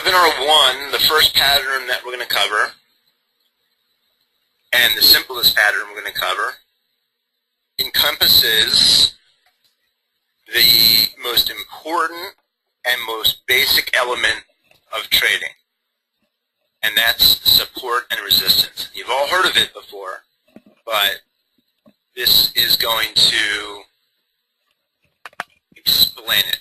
Webinar 1, the first pattern that we're going to cover, and the simplest pattern we're going to cover, encompasses the most important and most basic element of trading, and that's support and resistance. You've all heard of it before, but this is going to explain it.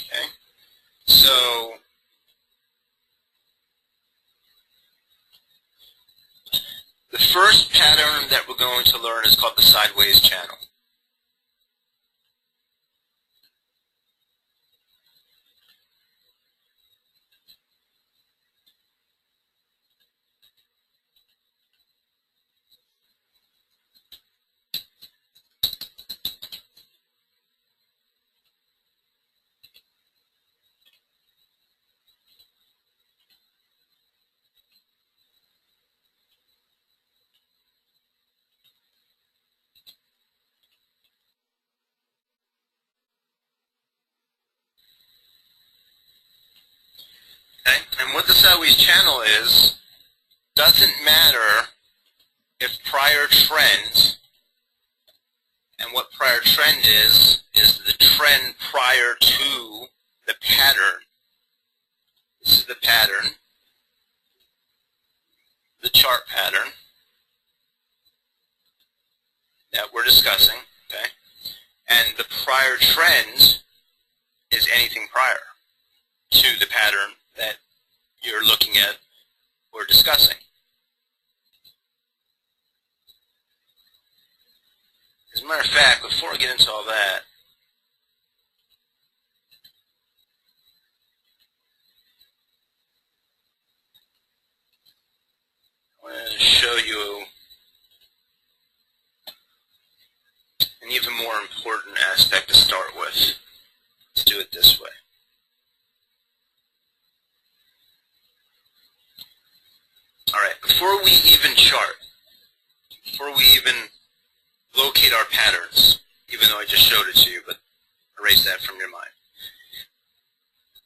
Okay, so the first pattern that we're going to learn is called the sideways channel. Okay? And what the sideways channel is, doesn't matter if prior trend, and what prior trend is the trend prior to the pattern. This is the pattern, the chart pattern that we're discussing, okay? And the prior trend is anything prior to the pattern that you're looking at or discussing. As a matter of fact, before I get into all that, I want to show you an even more important aspect to start with. Let's do it this way. All right, before we even chart, before we even locate our patterns, even though I just showed it to you, but erase that from your mind.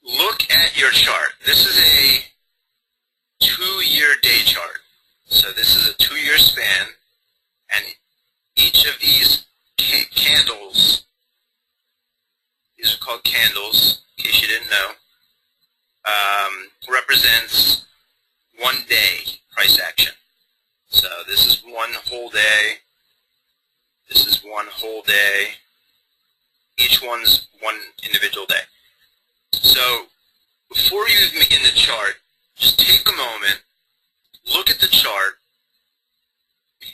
Look at your chart. This is a 2-year day chart. So this is a 2-year span, and each of these candles, these are called candles, in case you didn't know, represents 1 day price action. So this is one whole day. This is one whole day. Each one's one individual day. So before you even begin the chart, just take a moment, look at the chart,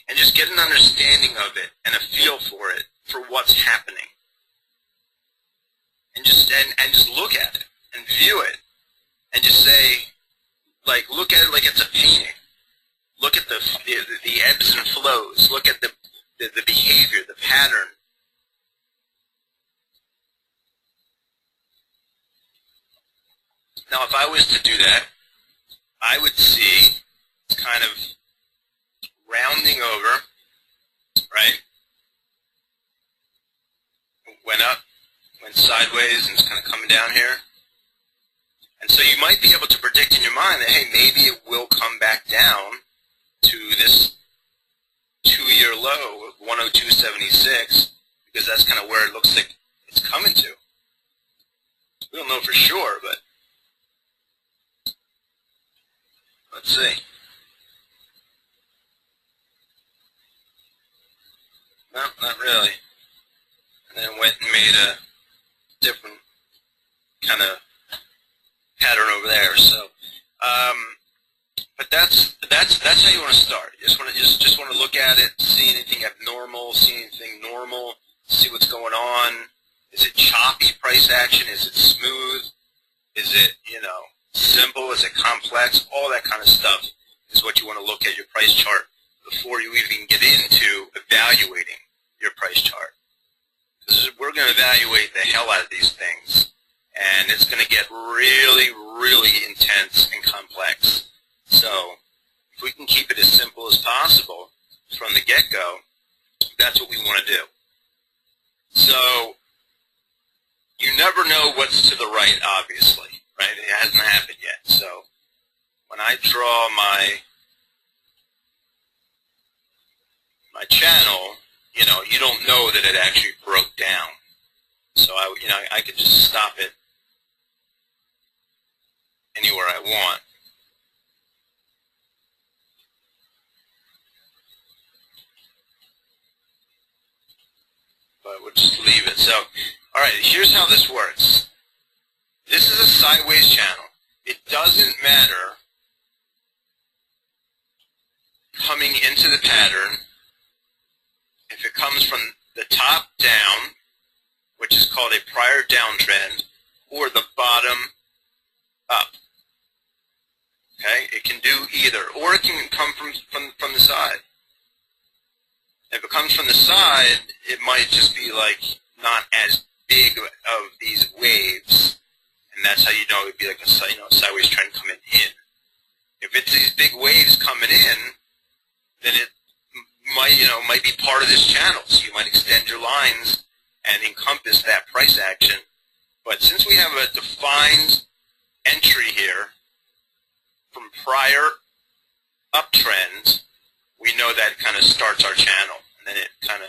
and just get an understanding of it and a feel for it, for what's happening. And just look at it and view it and just say, like, look at it like it's a painting. Look at the ebbs and flows. Look at the behavior, the pattern. Now, if I was to do that, I would see it's kind of rounding over, right? Went up, went sideways, and it's kind of coming down here. And so you might be able to predict in your mind that, hey, maybe it will come back down to this 2-year low of 102.76, because that's kind of where it looks like it's coming to. We don't know for sure, but let's see. No, not really. And then went and made a different kind of pattern over there. So, but that's how you want to start. You just want to look at it, see anything abnormal, see anything normal, see what's going on. Is it choppy price action? Is it smooth? Is it, simple? Is it complex? All that kind of stuff is what you want to look at your price chart before you even get into evaluating your price chart. Because we're going to evaluate the hell out of these things, and it's going to get really, really intense and complex. So if we can keep it as simple as possible from the get-go, that's what we want to do. So you never know what's to the right, obviously, right? It hasn't happened yet. So when I draw my channel, you know, you don't know that it actually broke down. So I could just stop it anywhere I want. But we'll just leave it. So, all right, here's how this works. This is a sideways channel. It doesn't matter coming into the pattern if it comes from the top down, which is called a prior downtrend, or the bottom up. Okay, it can do either, or it can come from the side. If it comes from the side, it might just be like not as big of these waves, and that's how you know it'd be like a sideways trend coming in. If it's these big waves coming in, then it might be part of this channel. So you might extend your lines and encompass that price action. But since we have a defined entry here from prior uptrends, we know that kind of starts our channel, and then it kind of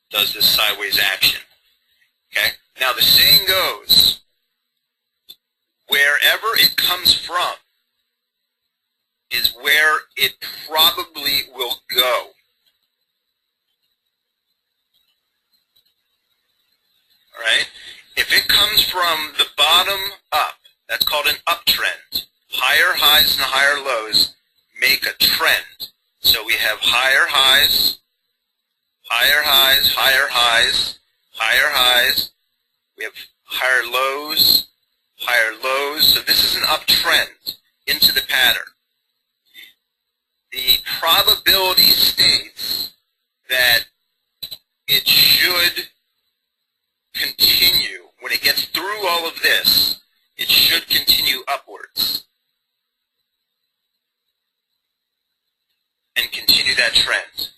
does this sideways action. Okay? Now the saying goes, wherever it comes from is where it probably will go. All right? If it comes from the bottom up, that's called an uptrend. Higher highs and higher lows make a trend. So we have higher highs, higher highs, higher highs, higher highs. We have higher lows, higher lows. So this is an uptrend into the pattern. The probability states that it should continue. When it gets through all of this, it should continue upwards and continue that trend.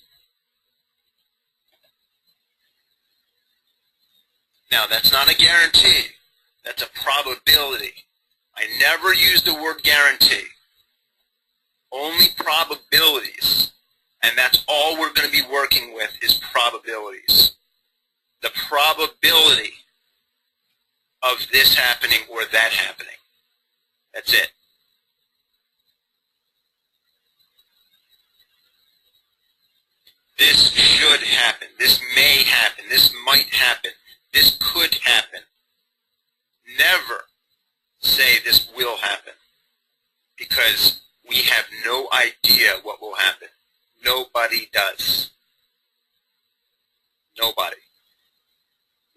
Now, that's not a guarantee. That's a probability. I never use the word guarantee. Only probabilities. And that's all we're going to be working with is probabilities. The probability of this happening or that happening. That's it. This should happen. This may happen. This might happen. This could happen. Never say this will happen, because we have no idea what will happen. Nobody does. Nobody.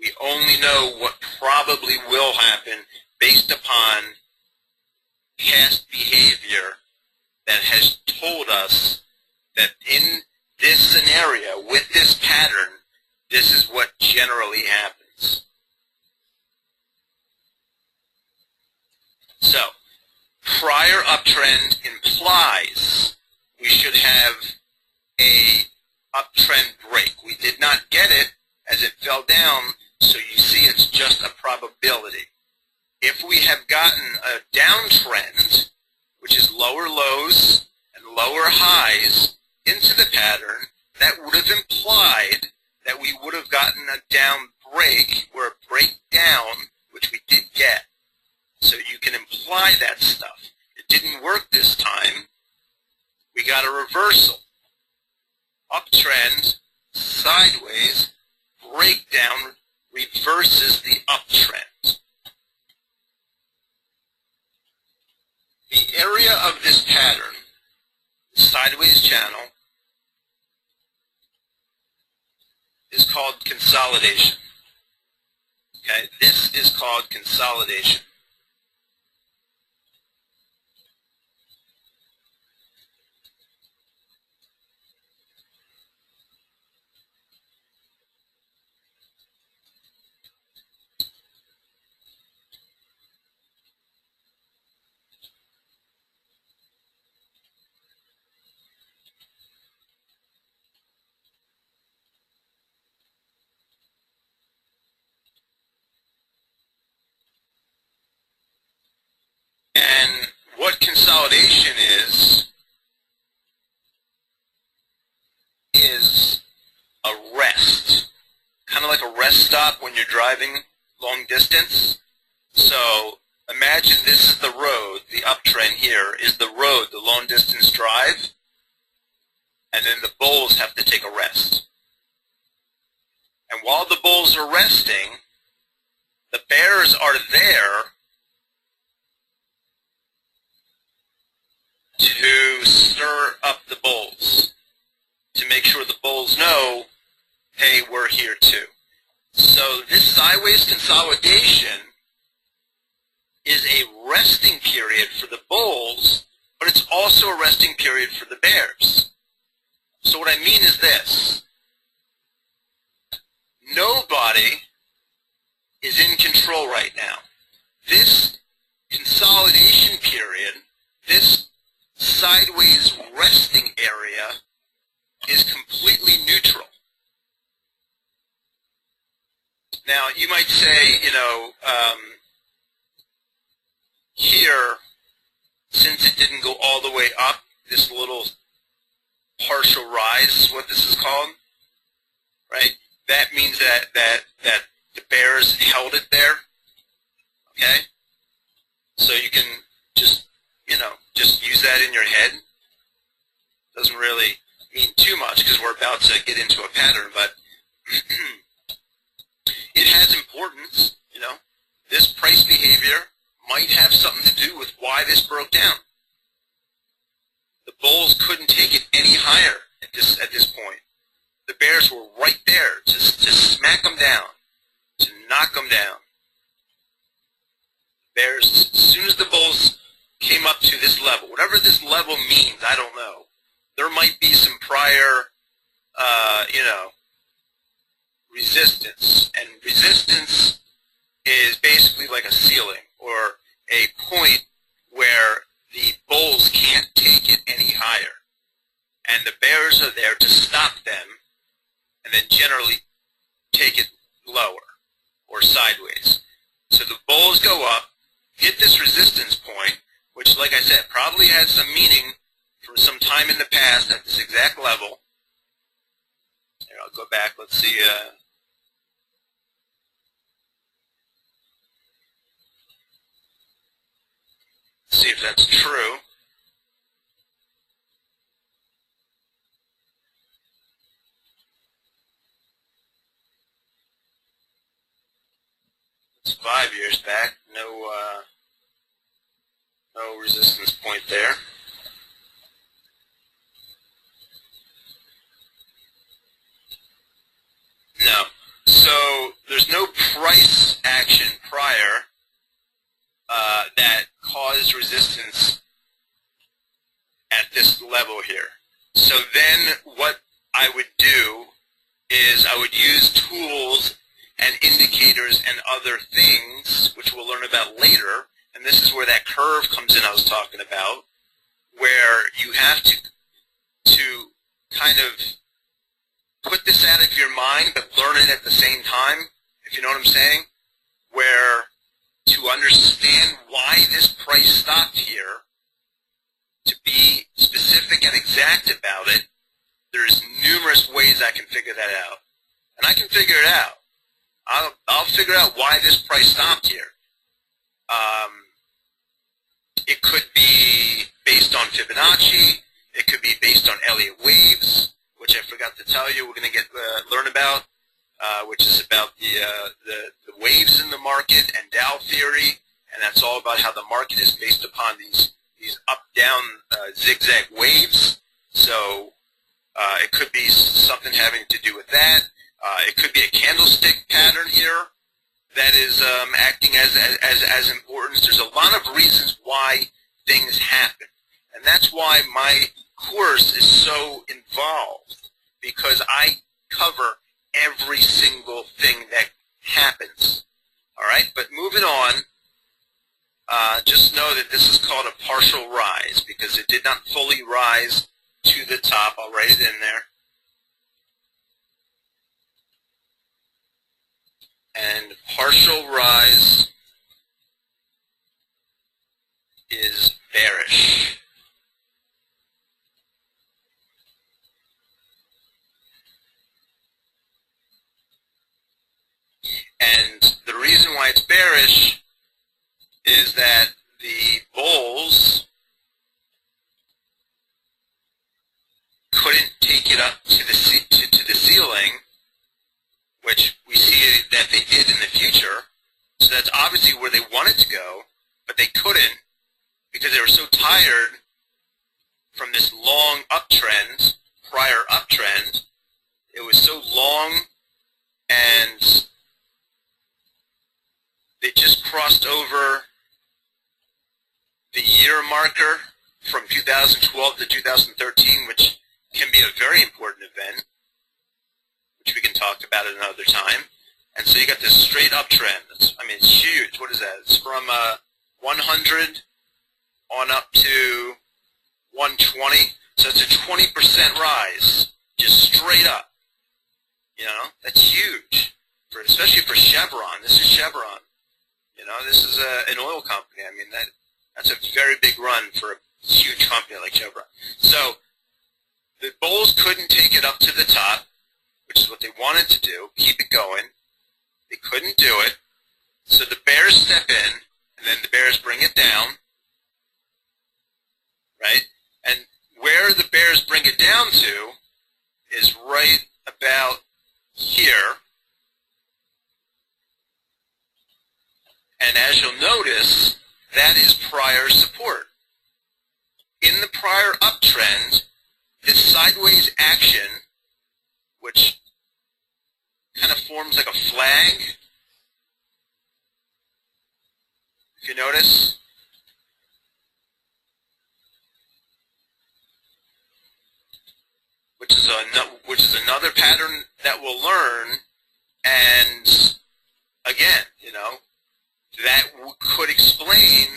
We only know what probably will happen based upon past behavior that has told us that in this scenario, with this pattern, this is what generally happens. So, prior uptrend implies we should have a uptrend break. We did not get it as it fell down, so you see it's just a probability. If we have gotten a downtrend, which is lower lows and lower highs, into the pattern, that would have implied that we would have gotten a down break or a breakdown, which we did get. So you can imply that stuff. It didn't work this time. We got a reversal. Uptrend, sideways, breakdown reverses the uptrend. The area of this pattern, the sideways channel, is called consolidation. Okay, this is called consolidation. rest stop when you're driving long distance. So imagine this is the road, the uptrend here is the road, the long distance drive, and then the bulls have to take a rest. And while the bulls are resting, the bears are there to stir up the bulls, to make sure the bulls know, hey, we're here too. So this sideways consolidation is a resting period for the bulls, but it's also a resting period for the bears. So what I mean is this. Nobody is in control right now. This consolidation period, this sideways resting area, is completely neutral. Now, you might say, here, since it didn't go all the way up, this little partial rise is what this is called, right? That means that the bears held it there, okay? So you can just use that in your head. Doesn't really mean too much because we're about to get into a pattern, but it has importance, This price behavior might have something to do with why this broke down. The bulls couldn't take it any higher at this point. The bears were right there to smack them down, to knock them down. Bears, as soon as the bulls came up to this level, whatever this level means, I don't know. There might be some prior, resistance. And resistance is basically like a ceiling or a point where the bulls can't take it any higher. And the bears are there to stop them and then generally take it lower or sideways. So the bulls go up, hit this resistance point, which, like I said, probably has some meaning from some time in the past at this exact level. Here, I'll go back. Let's see. See if that's true. It's 5 years back. No resistance point there. No. So there's no price action prior that caused resistance at this level here. So then what I would do is I would use tools and indicators and other things, which we'll learn about later, and this is where that curve comes in I was talking about, where you have to kind of put this out of your mind but learn it at the same time, if you know what I'm saying, where to understand why this price stopped here, to be specific and exact about it, there's numerous ways I can figure that out. And I can figure it out. I'll figure out why this price stopped here. It could be based on Fibonacci. It could be based on Elliott waves, which I forgot to tell you we're going to learn about, which is about the waves in the market and Dow theory, and that's all about how the market is based upon these up-down zigzag waves. So it could be something having to do with that. It could be a candlestick pattern here that is acting as importance. There's a lot of reasons why things happen, and that's why my course is so involved, because I cover every single thing that happens. All right, but moving on, just know that this is called a partial rise because it did not fully rise to the top. I'll write it in there. And partial rise is bearish. take it up to the ceiling, which we see that they did in the future. So that's obviously where they wanted to go, but they couldn't because they were so tired from this long uptrend, prior uptrend. It was so long, and they just crossed over the year marker from 2012 to 2013, which can be a very important event, which we can talk about at another time. And so you got this straight uptrend. I mean, it's huge. What is that? It's from 100 on up to 120. So it's a 20% rise, just straight up. You know, that's huge, especially for Chevron. This is Chevron. You know, this is an oil company. I mean, that's a very big run for a huge company like Chevron. So the bulls couldn't take it up to the top, which is what they wanted to do, keep it going. They couldn't do it. So the bears step in, and then the bears bring it down, right? And where the bears bring it down to is right about here. And as you'll notice, that is prior support. In the prior uptrend, this sideways action, which kind of forms like a flag, if you notice, which is another pattern that we'll learn. And again, you know, that could explain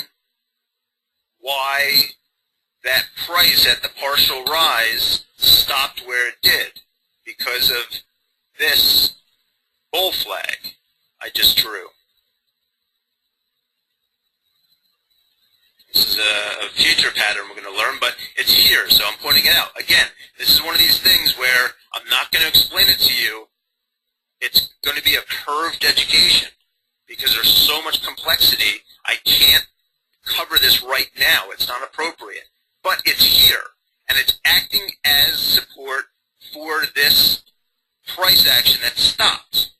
why that price at the partial rise stopped where it did, because of this bull flag I just drew. This is a future pattern we're going to learn, but it's here, so I'm pointing it out. Again, this is one of these things where I'm not going to explain it to you. It's going to be a curved education because there's so much complexity. I can't cover this right now. It's not appropriate. But it's here, and it's acting as support for this price action that stopped.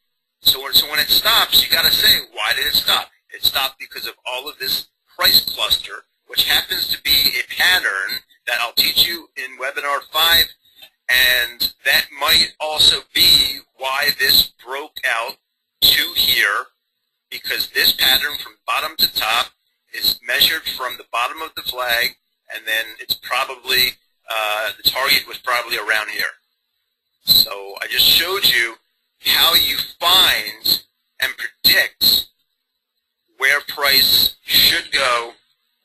So when it stops, you got to say, why did it stop? It stopped because of all of this price cluster, which happens to be a pattern that I'll teach you in webinar 5, and that might also be why this broke out to here, because this pattern from bottom to top is measured from the bottom of the flag, and then it's probably, the target was probably around here. So I just showed you how you find and predict where price should go,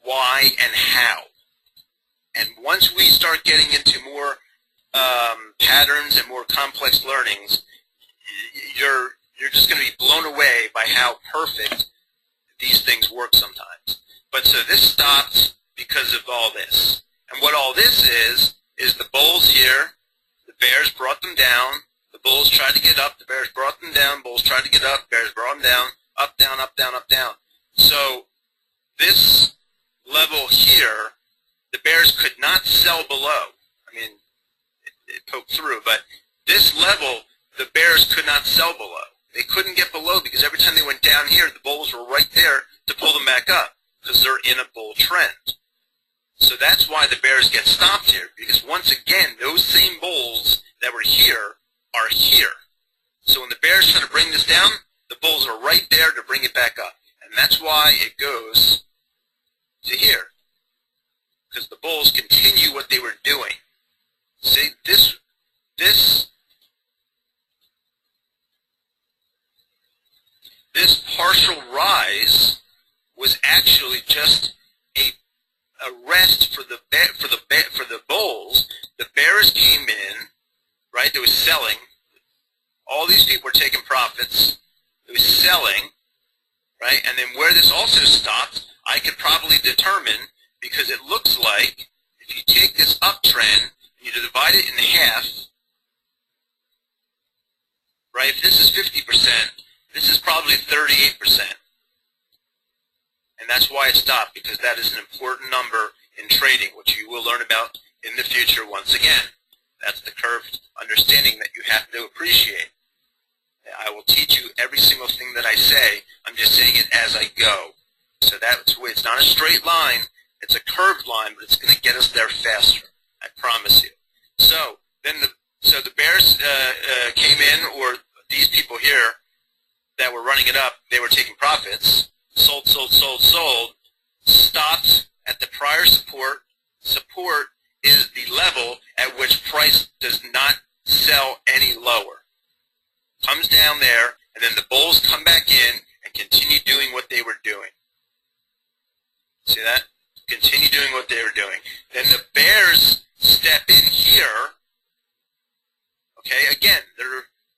why, and how. And once we start getting into more patterns and more complex learnings, you're just going to be blown away by how perfect these things work sometimes. But so this stopped because of all this. And what all this is the bulls here, the bears brought them down, the bulls tried to get up, the bears brought them down, bulls tried to get up, bears brought them down, up, down, up, down, up, down. So this level here, the bears could not sell below. I mean, it poked through, but this level, the bears could not sell below. They couldn't get below because every time they went down here, the bulls were right there to pull them back up because they're in a bull trend. So that's why the bears get stopped here, because once again, those same bulls that were here are here. So when the bears try to bring this down, the bulls are right there to bring it back up. And that's why it goes to here, because the bulls continue what they were doing. See, this partial rise was actually just a rest for the bulls. The bears came in, right? They were selling. All these people were taking profits. They were selling, right? And then where this also stopped, I could probably determine, because it looks like if you take this uptrend and you divide it in half, right? If this is 50%, this is probably 38%. And that's why it stopped, because that is an important number in trading, which you will learn about in the future once again. That's the curved understanding that you have to appreciate. I will teach you every single thing that I say. I'm just saying it as I go. So that's why it's not a straight line. It's a curved line, but it's going to get us there faster. I promise you. So then the bears came in, or these people here that were running it up, they were taking profits. Sold, sold, sold, sold. Stopped at the prior support. Support is the level at which price does not sell any lower. Comes down there, and then the bulls come back in and continue doing what they were doing. See that? Continue doing what they were doing. Then the bears step in here. Okay, again,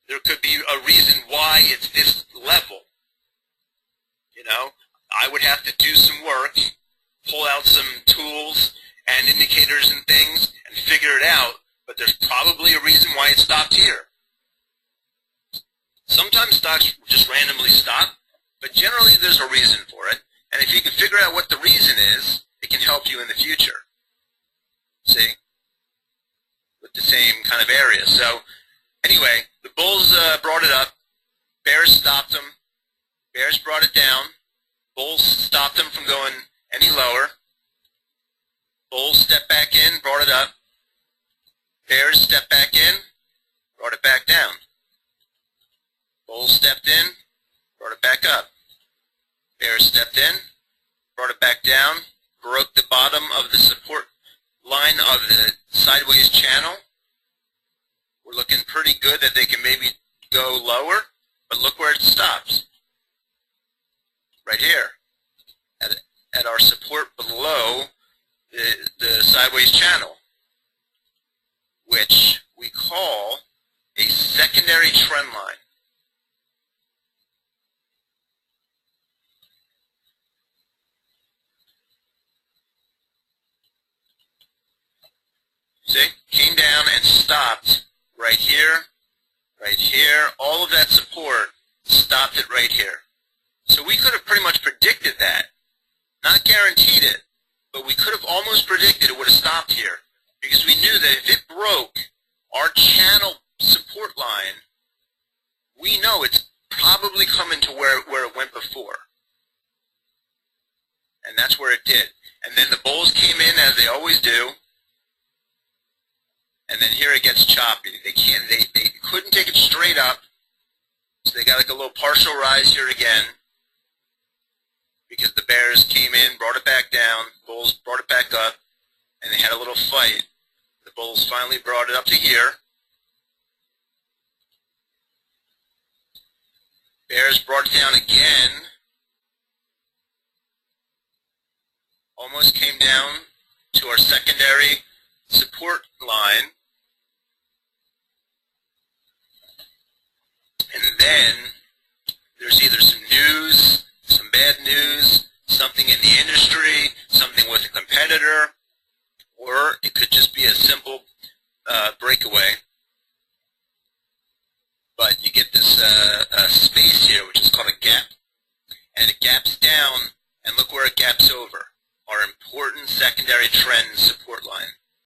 there could be a reason why it's this level. You know, I would have to do some work, pull out some tools and indicators and things and figure it out, but there's probably a reason why it stopped here. Sometimes stocks just randomly stop, but generally there's a reason for it. And if you can figure out what the reason is, it can help you in the future. See? With the same kind of area. So, anyway, the bulls brought it up. Bears stopped them. Bears brought it down. Bulls stopped them from going any lower. Bulls stepped back in, brought it up. Bears stepped back in, brought it back down. Bulls stepped in, brought it back up. Bears stepped in, brought it back down, broke the bottom of the support line of the sideways channel. We're looking pretty good that they can maybe go lower, but look where it stops. Right here, at our support below the sideways channel, which we call a secondary trend line. See? Came down and stopped right here, all of that support stopped it right here. So we could have pretty much predicted that. Not guaranteed it, but we could have almost predicted it would have stopped here. Because we knew that if it broke our channel support line, we know it's probably coming to where it went before. And that's where it did. And then the bulls came in as they always do. And then here it gets choppy. They couldn't take it straight up. So they got like a little partial rise here again. Because the bears came in, brought it back down, bulls brought it back up, and they had a little fight. The bulls finally brought it up to here. Bears brought it down again. Almost came down to our secondary support line. And then there's either some news, some bad news, something in the industry, something with a competitor, or it could just be a simple breakaway. But you get this space here, which is called a gap. And it gaps down, and look where it gaps over. Our important secondary trend support.